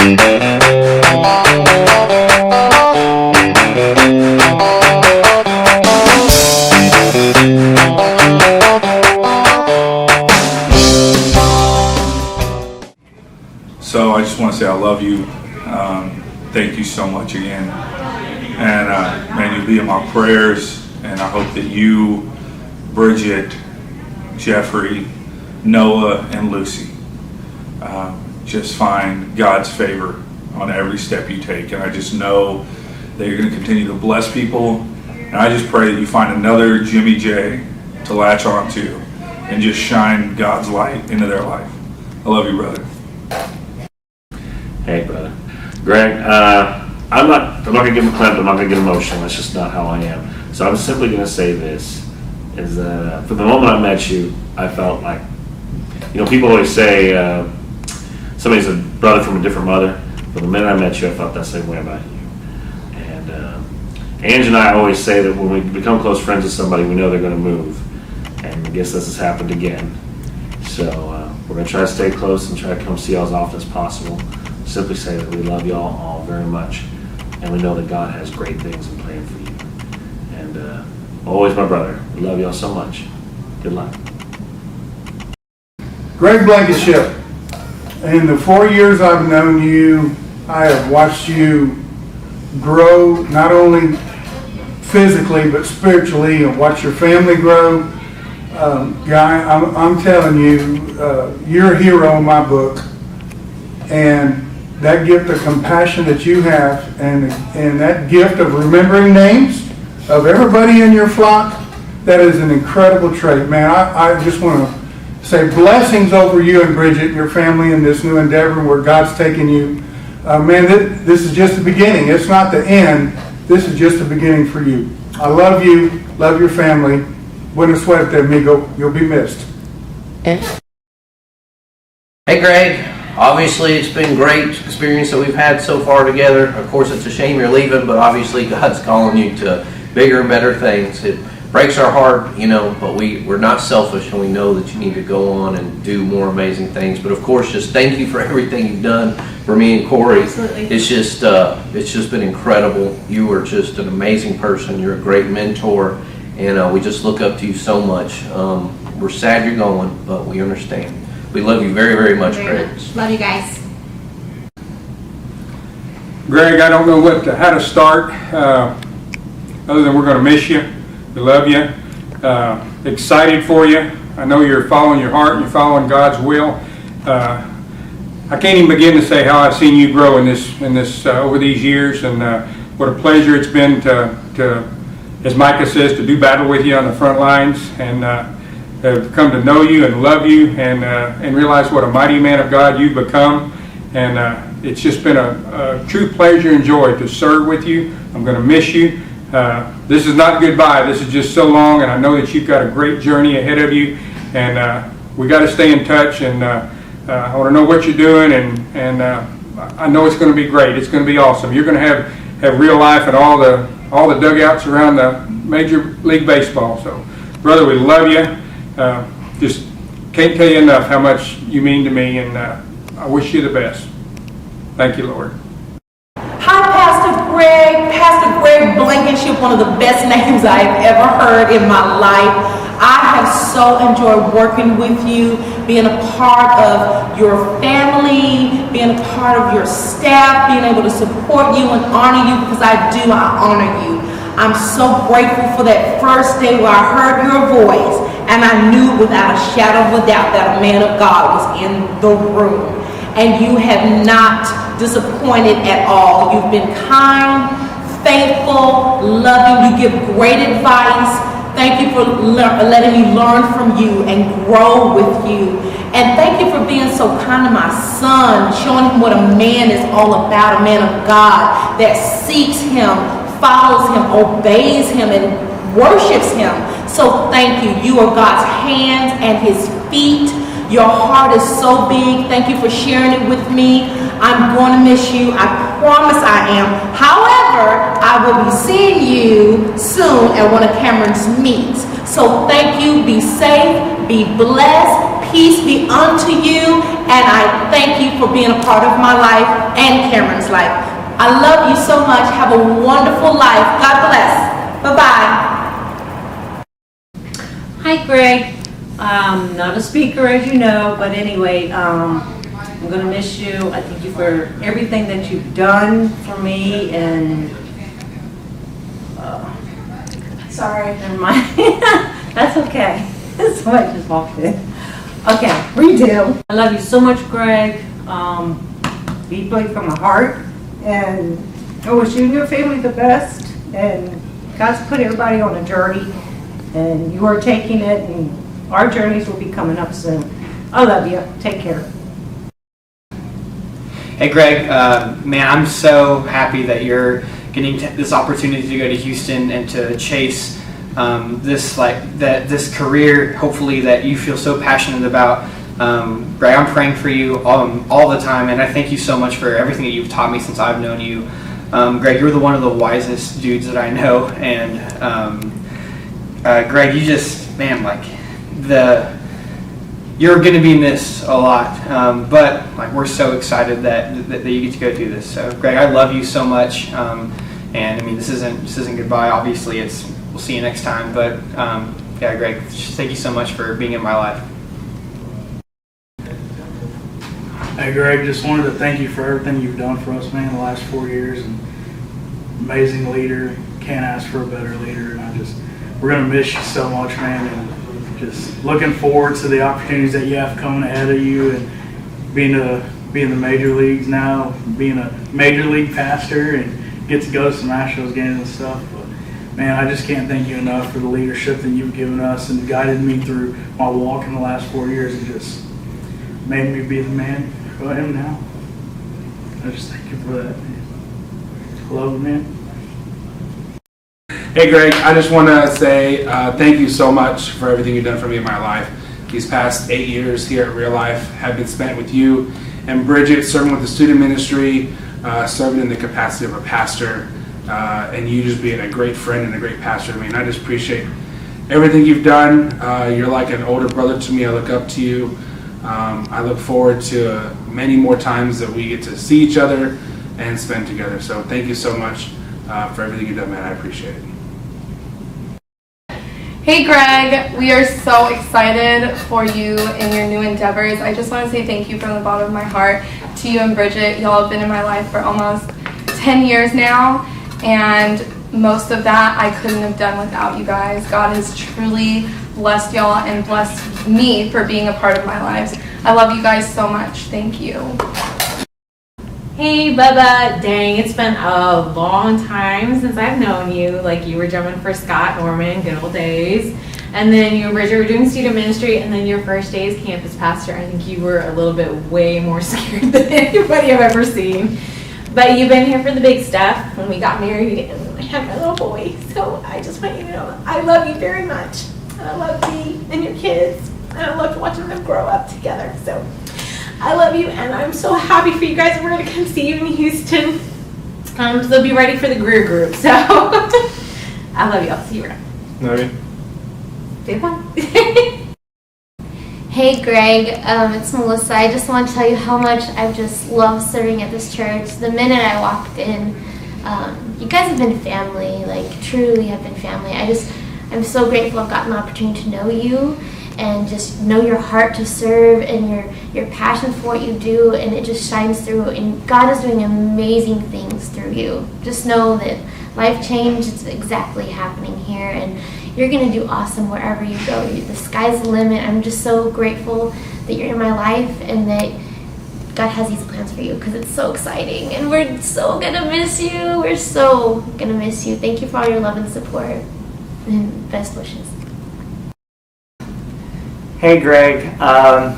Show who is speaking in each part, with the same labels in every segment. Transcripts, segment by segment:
Speaker 1: So I just want to say I love you. Thank you so much again. And man, you'll be in my prayers, and I hope that you, Bridget, Jeffrey, Noah, and Lucy just find God's favor on every step you take. And I just know that you're going to continue to bless people. And I just pray that you find another Jimmy J to latch on to and just shine God's light into their life. I love you, brother.
Speaker 2: Hey, brother. Greg, I'm not going to get clapped, I'm not going to get emotional. That's just not how I am. So I'm simply going to say this, is that from the moment I met you, I felt like, people always say somebody's a brother from a different mother. But the minute I met you, I felt that same way about you. And Ange and I always say that when we become close friends with somebody, we know they're going to move. And I guess this has happened again. So we're going to try to stay close and try to come see y'all as often as possible. Simply say that we love y'all all very much, and we know that God has great things in plan for you. And always my brother. We love y'all so much. Good luck.
Speaker 3: Greg Blankenship, in the 4 years I've known you, I have watched you grow, not only physically but spiritually, and watch your family grow. Guy, I'm telling you, you're a hero in my book, and that gift of compassion that you have, and that gift of remembering names of everybody in your flock, that is an incredible trait, man. I just want to say blessings over you and Bridget and your family in this new endeavor where God's taking you. Man, this is just the beginning. It's not the end. This is just the beginning for you. I love you. Love your family. Buena suerte, amigo. You'll be missed.
Speaker 4: Hey, Greg. Obviously, it's been a great experience that we've had so far together. Of course, it's a shame you're leaving, but obviously God's calling you to bigger and better things. It breaks our heart, but we're not selfish, and we know that you need to go on and do more amazing things. But of course, just thank you for everything you've done for me and Corey.
Speaker 5: Absolutely.
Speaker 4: It's just been incredible. You are just an amazing person. You're a great mentor, and we just look up to you so much. We're sad you're going, but we understand. We love you very, very much, Greg.
Speaker 5: Love you guys.
Speaker 6: Greg, I don't know how to start other than we're going to miss you. We love you. Excited for you. I know you're following your heart and you're following God's will. I can't even begin to say how I've seen you grow in this over these years, and what a pleasure it's been to, as Micah says, to do battle with you on the front lines, and have come to know you and love you, and realize what a mighty man of God you've become. And it's just been a true pleasure and joy to serve with you. I'm going to miss you. This is not goodbye. This is just so long, and I know that you've got a great journey ahead of you. And we got to stay in touch. And I want to know what you're doing, and I know it's going to be great. It's going to be awesome. You're going to have real life and all the dugouts around the Major League Baseball. So, brother, we love you. Just can't tell you enough how much you mean to me, and I wish you the best. Thank you, Lord.
Speaker 7: Hi, Pastor Greg Blankenship, one of the best names I've ever heard in my life. I have so enjoyed working with you, being a part of your family, being a part of your staff, being able to support you and honor you, because I honor you. I'm so grateful for that first day where I heard your voice, and I knew without a shadow of a doubt that a man of God was in the room. And you have not disappointed at all. You've been kind, faithful, loving. You give great advice. Thank you for letting me learn from you and grow with you. And thank you for being so kind to my son, showing him what a man is all about, a man of God that seeks him, follows him, obeys him, and worships him. So thank you. You are God's hands and his feet. Your heart is so big. Thank you for sharing it with me. I'm going to miss you. I promise I am. However, I will be seeing you soon at one of Cameron's meets. So thank you. Be safe. Be blessed. peace be unto you, and I thank you for being a part of my life and Cameron's life. I love you so much. Have a wonderful life. God bless. Bye-bye.
Speaker 5: Hi, Greg. Not a speaker, as you know, but anyway, I'm going to miss you. I thank you for everything that you've done for me, and sorry, never mind. That's okay. Somebody just walked in. Okay, redo. I love you so much, Greg. Deeply from my heart, and I wish you and your family the best. And God's put everybody on a journey, and you are taking it, and our journeys will be coming up soon. I love you. Take care.
Speaker 8: Hey Greg, man, I'm so happy that you're getting this opportunity to go to Houston and to chase this career, hopefully, that you feel so passionate about. Greg, I'm praying for you all the time, and I thank you so much for everything that you've taught me since I've known you. Greg, you're one of the wisest dudes that I know, and Greg, you just, man, you're going to be missed a lot, but we're so excited that you get to go do this. So, Greg, I love you so much, and I mean, this isn't goodbye. Obviously, we'll see you next time. But yeah, Greg, thank you so much for being in my life.
Speaker 9: Hey, Greg, just wanted to thank you for everything you've done for us, man, the last 4 years. And amazing leader. Can't ask for a better leader. And we're gonna miss you so much, man. And just looking forward to the opportunities that you have coming ahead of you, and being the major leagues now, being a major league pastor, and get to go to some Astros games and stuff. But man, I just can't thank you enough for the leadership that you've given us and guided me through my walk in the last 4 years. It just made me be the man who I am now. I just thank you for that, man. I love you, man.
Speaker 10: Hey Greg, I just want to say thank you so much for everything you've done for me in my life. These past 8 years here at Real Life have been spent with you and Bridget, serving with the student ministry, serving in the capacity of a pastor, and you just being a great friend and a great pastor to me. And I just appreciate everything you've done. You're like an older brother to me. I look up to you. I look forward to many more times that we get to see each other and spend together. So thank you so much for everything you've done, man. I appreciate it.
Speaker 11: Hey Greg, we are so excited for you in your new endeavors. I just want to say thank you from the bottom of my heart to you and Bridget. Y'all have been in my life for almost 10 years now, and most of that I couldn't have done without you guys. God has truly blessed y'all and blessed me for being a part of my lives. I love you guys so much. Thank you.
Speaker 12: Hey Bubba, dang, it's been a long time since I've known you. Like, you were drumming for Scott Norman, good old days. And then you and Bridget were doing student ministry, and then your first day as campus pastor, I think you were a little bit way more scared than anybody I've ever seen. But you've been here for the big stuff when we got married and I had my little boy. So I just want you to know I love you very much. And I love Dee and your kids. And I loved watching them grow up together. So I love you, and I'm so happy for you guys. We're going to come see you in Houston. So be ready for the Greer group. So I love you. I'll see you around.
Speaker 10: Love you.
Speaker 12: Say bye.
Speaker 13: Hey Greg, it's Melissa. I just want to tell you how much I've just loved serving at this church. The minute I walked in, you guys have been family, like truly have been family. I'm so grateful I've gotten the opportunity to know you and just know your heart to serve and your passion for what you do, and it just shines through, and God is doing amazing things through you. Just know that life change is exactly happening here, and you're going to do awesome wherever you go. The sky's the limit. I'm just so grateful that you're in my life and that God has these plans for you, because it's so exciting, and we're so going to miss you. We're so going to miss you. Thank you for all your love and support, and best wishes.
Speaker 14: Hey Greg,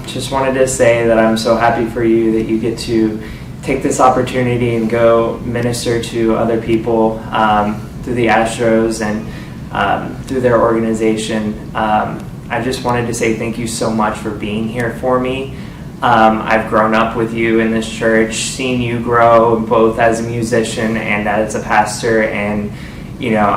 Speaker 14: just wanted to say that I'm so happy for you that you get to take this opportunity and go minister to other people through the Astros and through their organization. I just wanted to say thank you so much for being here for me. I've grown up with you in this church, seen you grow both as a musician and as a pastor, and you know,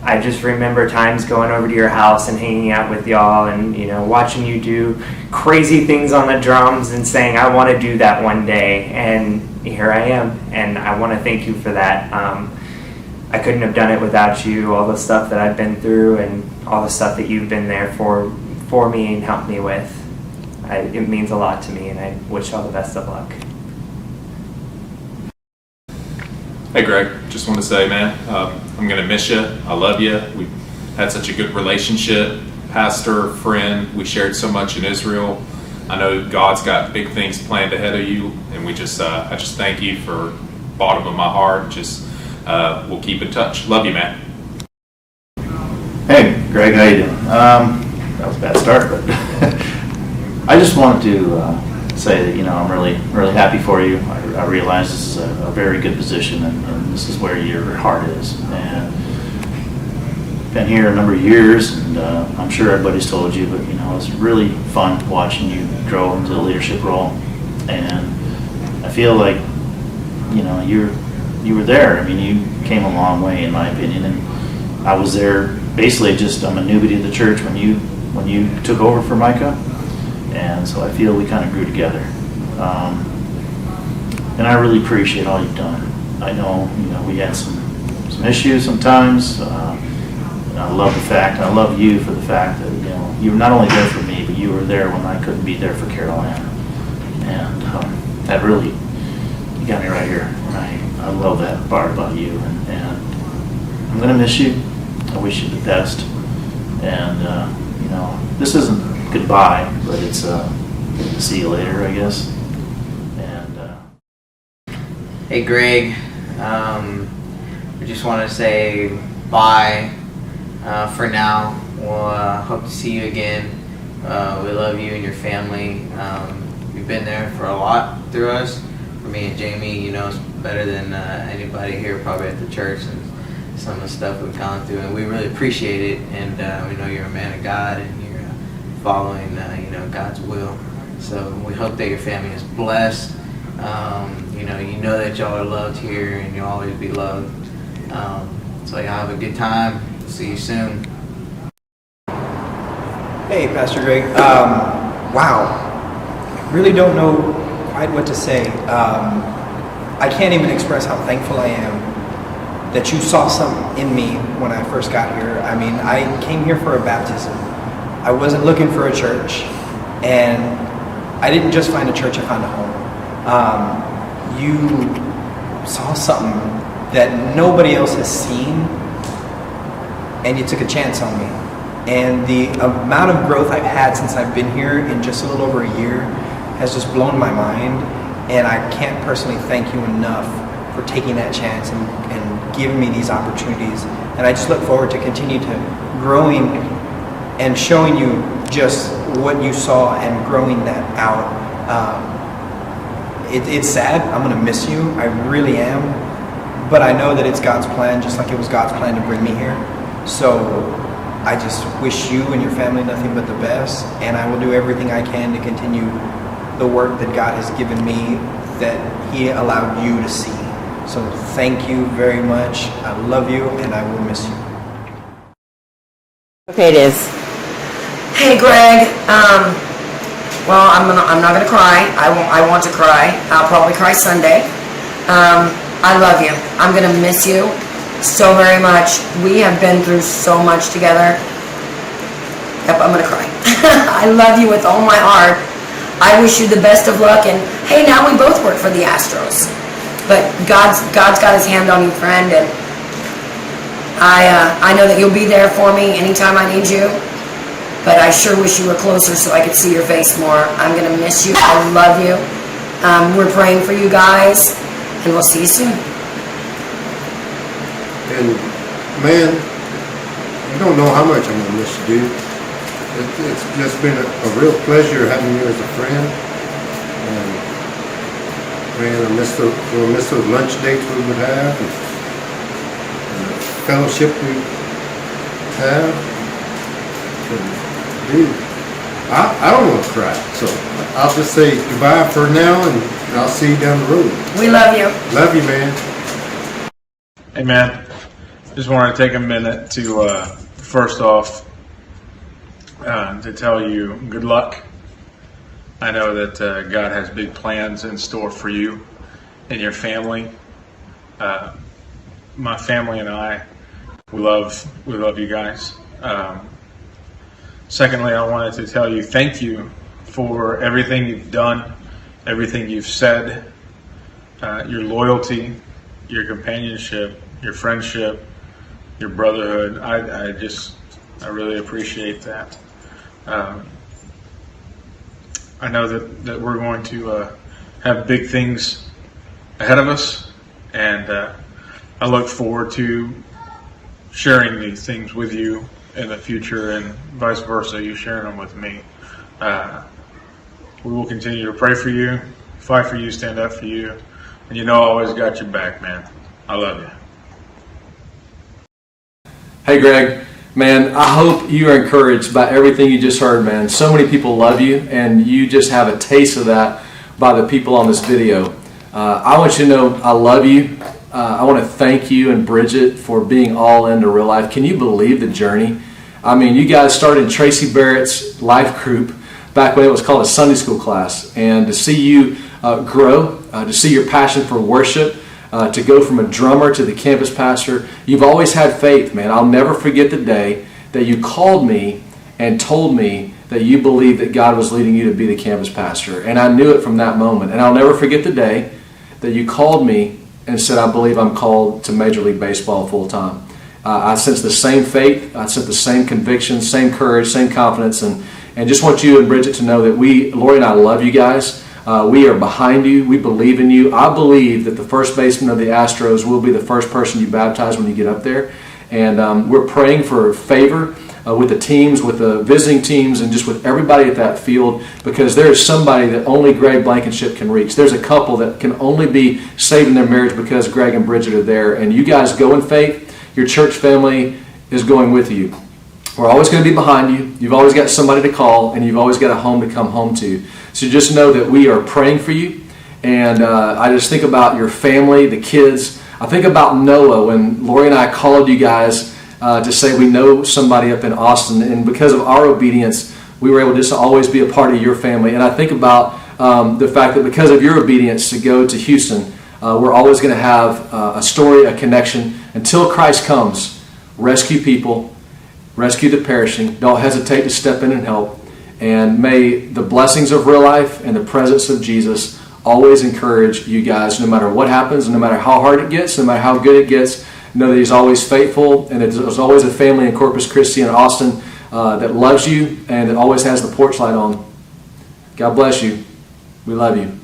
Speaker 14: I just remember times going over to your house and hanging out with y'all and, you know, watching you do crazy things on the drums and saying, I want to do that one day. And here I am. And I want to thank you for that. I couldn't have done it without you, all the stuff that I've been through and all the stuff that you've been there for me and helped me with. It means a lot to me, and I wish you all the best of luck.
Speaker 15: Hey Greg, just want to say, man, I'm going to miss you. I love you. We had such a good relationship, pastor, friend. We shared so much in Israel. I know God's got big things planned ahead of you, and I just thank you for bottom of my heart. We'll keep in touch. Love you, man.
Speaker 16: Hey Greg, how you doing? That was a bad start, but I just wanted to say that, you know, I'm really happy for you. I realize this is a very good position, and this is where your heart is. And been here a number of years, and I'm sure everybody's told you, but, you know, it's really fun watching you grow into the leadership role. And I feel like, you know, you were there. I mean, you came a long way, in my opinion, and I was there basically I'm a newbie to the church when you took over for Micah. And so I feel we kind of grew together. And I really appreciate all you've done. I know, you know, we had some issues sometimes. And I love you for the fact that, you know, you were not only there for me, but you were there when I couldn't be there for Carolina. And that really, you got me right here. And I love that part about you. And I'm going to miss you. I wish you the best. And, you know, this isn't goodbye, but it's see you later, I guess. And
Speaker 17: hey Greg, we just want to say bye for now. We'll hope to see you again. We love you and your family. You've been there for a lot through us. For me and Jamie, you know, it's better than anybody here probably at the church, and some of the stuff we've gone through, and we really appreciate it. And we know you're a man of God, and you're following, you know, God's will. So we hope that your family is blessed. You know that y'all are loved here, and you'll always be loved. So y'all have a good time. See you soon.
Speaker 8: Hey, Pastor Greg. Wow. I really don't know quite what to say. I can't even express how thankful I am that you saw something in me when I first got here. I mean, I came here for a baptism. I wasn't looking for a church, and I didn't just find a church, I found a home. You saw something that nobody else has seen, and you took a chance on me. And the amount of growth I've had since I've been here in just a little over a year has just blown my mind, and I can't personally thank you enough for taking that chance and giving me these opportunities. And I just look forward to continue to growing and showing you just what you saw and growing that out. It's sad. I'm going to miss you. I really am. But I know that it's God's plan, just like it was God's plan to bring me here. So I just wish you and your family nothing but the best. And I will do everything I can to continue the work that God has given me, that He allowed you to see. So thank you very much. I love you, and I will miss you.
Speaker 18: Okay, it is. Hey, Greg. Well, I'm not gonna cry. I want to cry. I'll probably cry Sunday. I love you. I'm gonna miss you so very much. We have been through so much together. Yep, I'm gonna cry. I love you with all my heart. I wish you the best of luck. And hey, now we both work for the Astros. But God's got His hand on you, friend. And I know that you'll be there for me anytime I need you. But I sure wish you were closer so I could see your face more. I'm going to miss you. I love you. We're praying for you guys, and we'll see you soon.
Speaker 19: And, man, you don't know how much I'm going to miss you, dude. It's just been a real pleasure having you as a friend. And, man, I miss those lunch dates we would have, and the fellowship we have. And, dude, I don't want to cry, so I'll just say goodbye for now, and I'll see you down the road.
Speaker 18: We love you.
Speaker 19: Love you, man.
Speaker 20: Hey, man. Just want to take a minute to, first off, to tell you good luck. I know that God has big plans in store for you and your family. My family and I, we love you guys. Secondly, I wanted to tell you thank you for everything you've done, everything you've said, your loyalty, your companionship, your friendship, your brotherhood. I really appreciate that. I know that we're going to have big things ahead of us, and I look forward to sharing these things with you in the future, and vice versa, you sharing them with me. We will continue to pray for you, fight for you, stand up for you, and I always got your back, man. I love you.
Speaker 21: Hey Greg, man, I hope you are encouraged by everything you just heard, man. So many people love you, and you just have a taste of that by the people on this video. I want you to know I love you. I want to thank you and Bridget for being all into real life. Can you believe the journey? I mean, you guys started Tracy Barrett's life group back when it was called a Sunday school class, and to see you grow, to see your passion for worship, to go from a drummer to the campus pastor. You've always had faith, man. I'll never forget the day that you called me and told me that you believed that God was leading you to be the campus pastor. And I knew it from that moment. And I'll never forget the day that you called me and said, I believe I'm called to Major League Baseball full time. I sensed the same faith. I sensed the same conviction, same courage, same confidence. And just want you and Bridget to know that Lori and I love you guys. We are behind you. We believe in you. I believe that the first baseman of the Astros will be the first person you baptize when you get up there. And we're praying for favor with the teams, with the visiting teams, and just with everybody at that field, because there is somebody that only Greg Blankenship can reach. There's a couple that can only be saving their marriage because Greg and Bridget are there. And you guys go in faith. Your church family is going with you. We're always going to be behind you. You've always got somebody to call, and you've always got a home to come home to. So just know that we are praying for you. And I just think about your family, the kids. I think about Noah when Lori and I called you guys to say we know somebody up in Austin. And because of our obedience, we were able to just always be a part of your family. And I think about the fact that because of your obedience to go to Houston, we're always going to have a story, a connection. Until Christ comes, rescue people, rescue the perishing. Don't hesitate to step in and help. And may the blessings of real life and the presence of Jesus always encourage you guys, no matter what happens, no matter how hard it gets, no matter how good it gets. Know that He's always faithful, and there's always a family in Corpus Christi and Austin that loves you and that always has the porch light on. God bless you. We love you.